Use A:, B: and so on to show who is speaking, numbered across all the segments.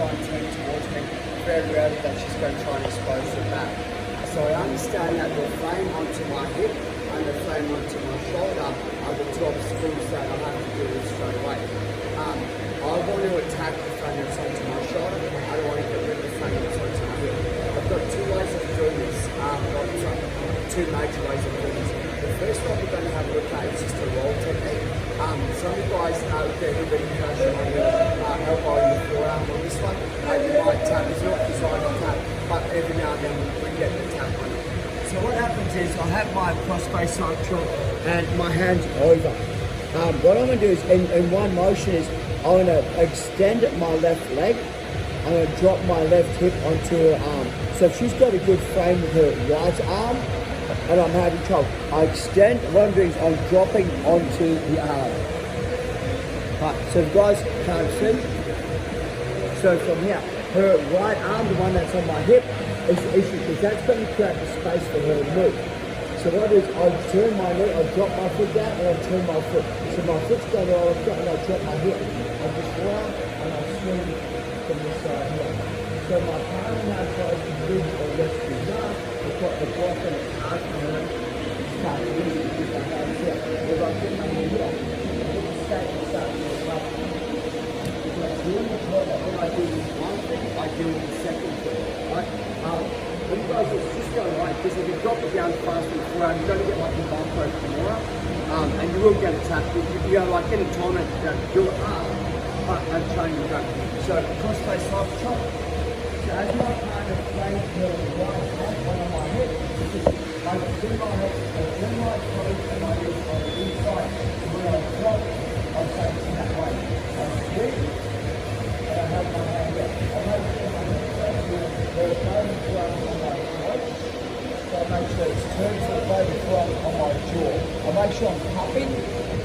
A: try and turn towards me. Very rarely that she's going to try and expose her back. So I understand that the frame onto my hip and the frame onto my shoulder are the two obstacles that I have to deal with straight away. I want to attack the frame that's onto my shoulder. I don't want to get rid of the frame that's onto my hip. I've got two ways of doing this. Two major ways of doing this. The first one we're going to have a look at is just a roll technique. Some of you guys get a bit of pressure on your elbow and your forearm on this one. You might tap, it's not designed to tap, but every now and then we get the tap on it. So what happens is I have my cross-face side chop and my hands over. What I'm going to do is, in one motion is, I'm going to extend my left leg. I'm going to drop my left hip onto her arm. So if she's got a good frame with her right arm, and I'm having trouble, I extend, what I'm doing is I'm dropping onto the arm. Right, so you guys can't see. So from here, her right arm, the one that's on my hip, is the issue because that's going to create the space for her to move. So what I do is I'll turn my knee, I'll drop my foot down and I'll turn my foot. So my foot's going to roll up and I'll drop my hip. I'll just roll and I'll swing from this side here. So my partner now tries to bridge or lift his arm. I've got the block and it's hard for her to start moving with my hands here. If I put my knee here, I put the same and start to move up. It's really important that when I do this one thing, I do the second thing. Right? When you guys are just going right, because if you drop it down fast and forward, you're going to get like a bump over tomorrow, and you will get attacked. You know, like any time that do it but I'm trying to go. So cross-face side chop. So as my partner plays her right hand on my head, I turn my head, I turn my toes and my knees on the inside. When I drop, I'm facing that way. I swing, and I have my hand there. I make sure my head there's no thrust on my throat, so I make sure it's turned to the blade of thrust on my jaw. I make sure I'm cupping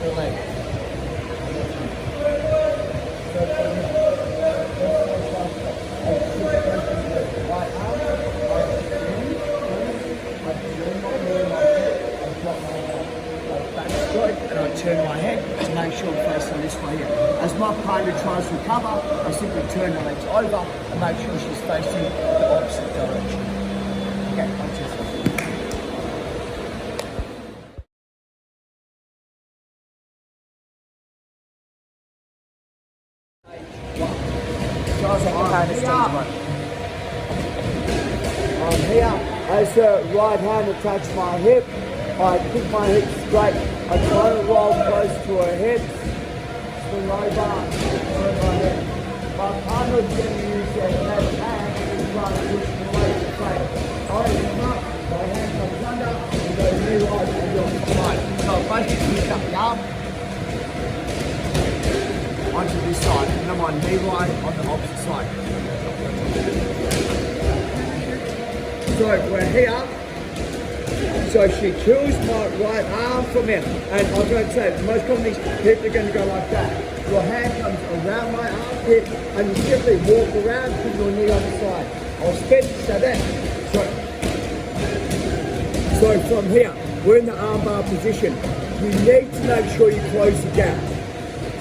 A: the leg. So from here, right arm, I turn my knee, my head, I drop my head. I back straight and I turn my head to make sure I'm facing this way here. As my partner tries to recover, I simply turn the legs over and make sure she's facing the opposite direction. Okay, one, two, three. I'm here as her right hand attacks my hip. I keep my hips straight. I try to roll close to her hips. Swing over, turn my head. My partner's going to use their left hand and try to push the leg straight. I come up, my hand comes under, and go knee right and your right. So basically pick up the arm onto this side, and then my knee right on the opposite side. So we're here. So she kills my right arm from here. And I'm going to say, most commonly, people are going to go like that. Your hand comes around my armpit, and you simply walk around, put your knee on the side. I'll spin, so that. So from here, we're in the armbar position. You need to make sure you close the gap.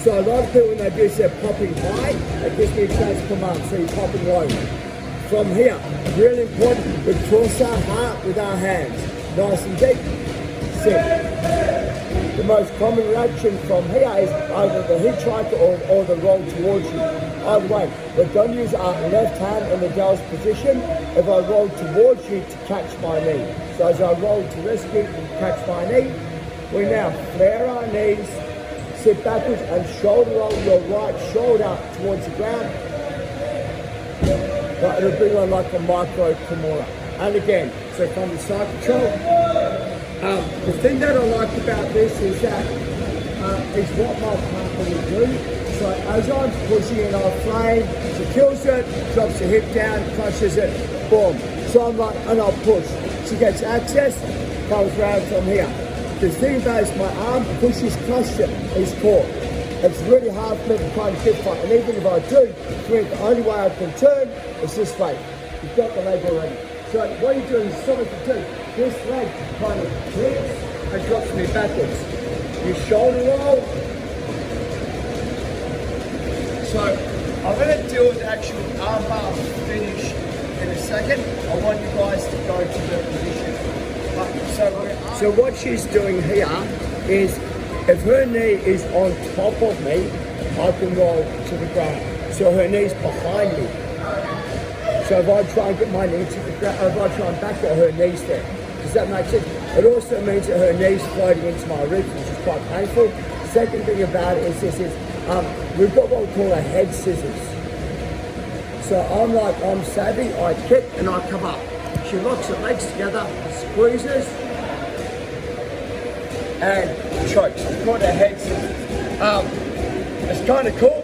A: So a lot of people, when they do this, they're popping high. It gives me a chance to come up, so you're popping low. From here, really important, we cross our heart with our hands. Nice and deep. Sit. The most common reaction from here is either the hitchhiker or the roll towards you. Either way, we're going to use our left hand in the girl's position if I roll towards you to catch my knee. So as I roll to rescue and catch my knee, we now flare our knees, sit backwards and shoulder roll your right shoulder towards the ground. But it'll bring on like a micro Kimura. And again, so from the side control, the thing that I like about this is that it's what my partner will do. So as I'm pushing and I flame, she kills it, drops the hip down, crushes it, boom. So I'm like, and I'll push. She gets access, comes round from here. The thing about it is my arm pushes, crushes it, is caught. It's really hard for me to try and fit fight. And even if I do, the only way I can turn is this way. You've got the leg already. So what you're doing is something to do. This leg kind of flips and drops me backwards. You shoulder roll. So I'm going to do do the actual armbar finish in a second. I want you guys to go to the position. So what she's doing here is, if her knee is on top of me, I can roll to the ground. So her knee's behind me. So if I try and get my knee to the ground, if I try and back at her knee's there. Does that make sense? It also means that her knee's floating into my ribs, which is quite painful. Second thing about it is we've got what we call a head scissors. So I'm savvy, I kick and I come up. She locks her legs together, squeezes, and chokes. It's called a head scissors. It's kind of cool.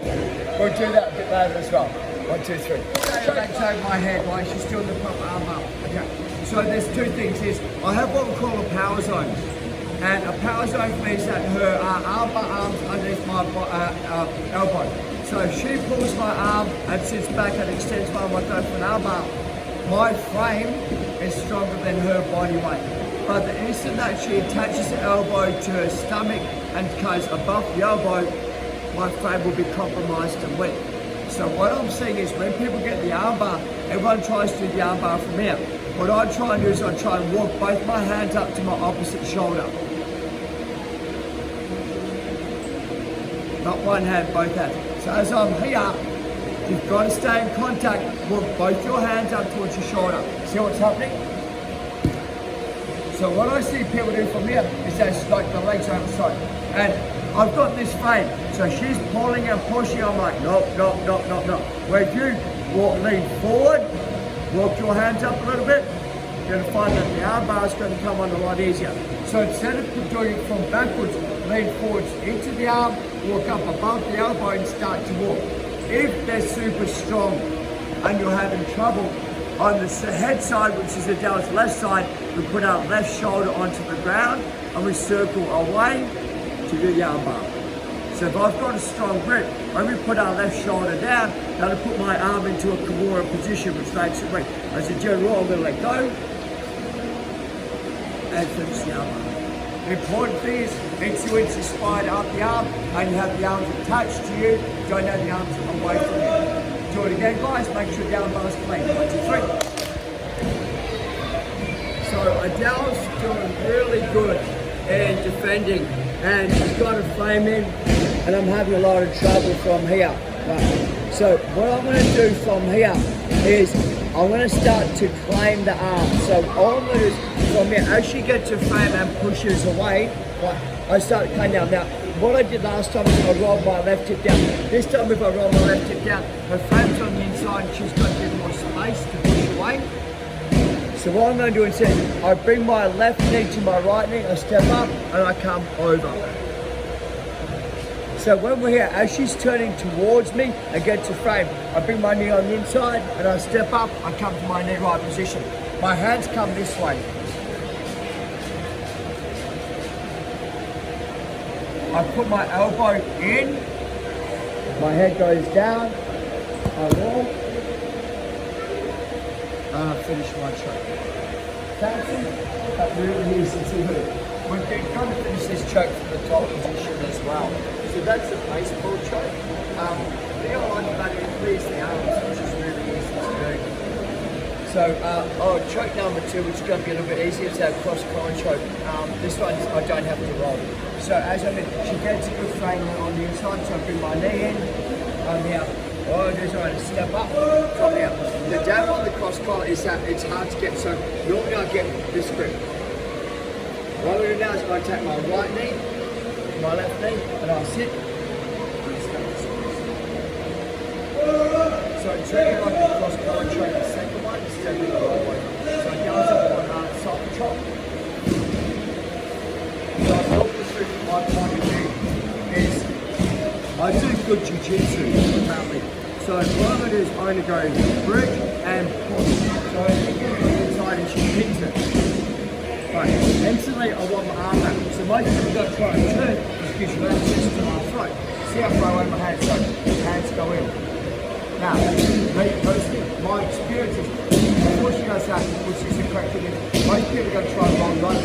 A: We'll do that a bit later as well. 1, 2, 3. Legs over my head while she's doing the proper arm up. Okay. So there's two things. I have what we call a power zone. And a power zone means that her arm's underneath my elbow. So if she pulls my arm and sits back and extends my arm like that for an armbar, my frame is stronger than her body weight. But the instant that she attaches the elbow to her stomach and goes above the elbow, my frame will be compromised and weak. So what I'm seeing is when people get the armbar, everyone tries to do the armbar from here. What I try and do is I try and walk both my hands up to my opposite shoulder. Not one hand, both hands. So as I'm here, you've got to stay in contact, walk both your hands up towards your shoulder. See what's happening? So what I see people do from here is that's like the legs over the side. And I've got this frame, so she's pulling and pushing, I'm like, no. Where if you lean forward, walk your hands up a little bit, you're gonna find that the arm bar is gonna come on a lot easier. So instead of doing it from backwards, lean forwards into the arm, walk up above the elbow and start to walk. If they're super strong and you're having trouble, on the head side, which is Adele's left side, we put our left shoulder onto the ground and we circle away to do the arm bar. So if I've got a strong grip, when we put our left shoulder down, that'll put my arm into a Kimura position, which makes it weak. As a general, I'm gonna let go and finish the arm bar. The important thing is, each you inch spine up the arm, and you have the arms attached to you, don't have the arms away from you. Do it again, guys, make sure the arm bar is clean. 1, 2, 3. So Adele's doing really good in defending, and she's got a frame in, and I'm having a lot of trouble from here. Right. So what I'm going to do from here is I'm going to start to claim the arm. So all I'm going to do is from here, as she gets her frame and pushes away, right, I start claiming down. Now, what I did last time is I rolled my left hip down. This time if I roll my left hip down, her frame's on the inside and she's got a bit more space to push away. So what I'm going to do instead, I bring my left knee to my right knee, I step up and I come over. So when we're here, as she's turning towards me and gets her frame, I bring my knee on the inside and I step up, I come to my knee right position. My hands come this way. I put my elbow in, my head goes down, I roll, and I finish my choke. Fancy, but really easy to do. We're going to finish this choke from the top position as well. So that's the baseball choke. The thing I like about it, it frees the arms, which is really easy to do. So, choke number 2, which is going to be a little bit easier, is our cross-collar choke. This one, I don't have to roll. So as I mentioned, she gets a good frame on the inside, so I bring my knee in, I'm here. All I do is I step up from here. The dab on the cross collar is that it's hard to get, so normally I get this grip. What I'm going to do now is I take my right knee, my left knee, and I sit. So treat it like a cross collar choke. The second one is stepping the right way. So it goes up on side chop. So I help this through from my point of view is I do good jiu-jitsu apparently. So what I'm going to do is I'm going to go brick and push. So if you get it inside and she pins it. Right, instantly I want my arm back. So most people don't try and turn, it gives you access to my throat. See how far away my hands go? Hands go in. Now, my experience is, before she goes out, which is the correct thing, most people are going to try and roll right.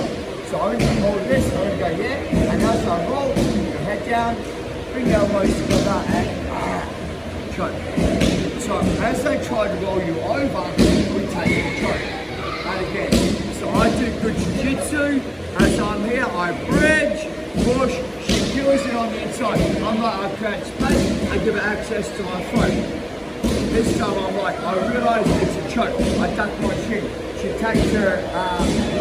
A: So I'm going to hold this, I'm going to go yeah, and as I roll, your head down, bring the elbows together and choke. So So as they try to roll you over, we take the choke. And again, so I do good jiu-jitsu. As I'm here, I bridge, push, she kills it on the inside. I'm like, I create space, I give her access to my throat. This time I'm like, I realise it's a choke. I duck my shin. She takes her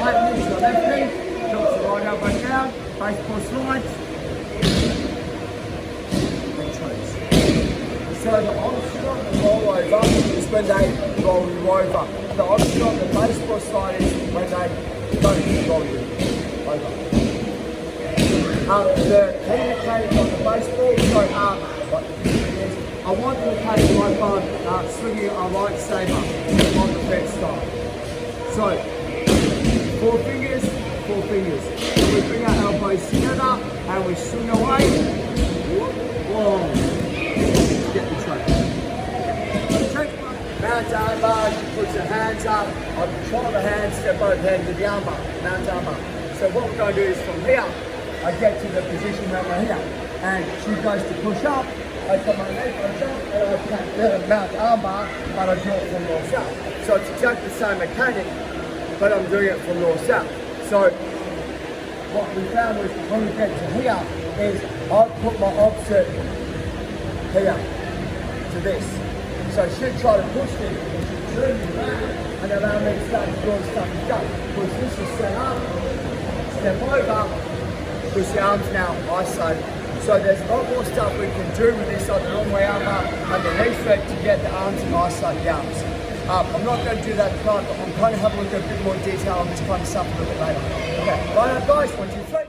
A: right knee to the left knee, drops the right elbow down, baseball slides, and chokes. So the opposite of the roll over is when they roll you over. The opposite of the baseball slide is when they don't roll you over. The key mechanic on the baseball, I want the mechanic like I'm swinging a lightsaber on the fence style. So, four fingers. And we bring our elbows together and we swing away. Whoa. Get the choke. Mount armbar, she puts her hands up. I control the hands, step both hands to the armbar. Mount armbar. So what we're going to do is from here, I get to the position where we're here. And she goes to push up. I put my leg on top and I take the mount armbar and I do it from north-south. So it's exactly the same mechanic, but I'm doing it from north-south. So what we found was when we get to here is I put my opposite here to this. So she'd try to push me, turn me around and allow me to start doing stuff to go. Because this is set up, step over, push the arms now, isolated. So there's a lot more stuff we can do with this on the long way armbar and the knee thread to get the arms and isolate the arms. I'm not going to do that tonight, but I'm going to have a look at a bit more detail on this kind of stuff a little bit later. Okay, right up guys, 1, 2, 3.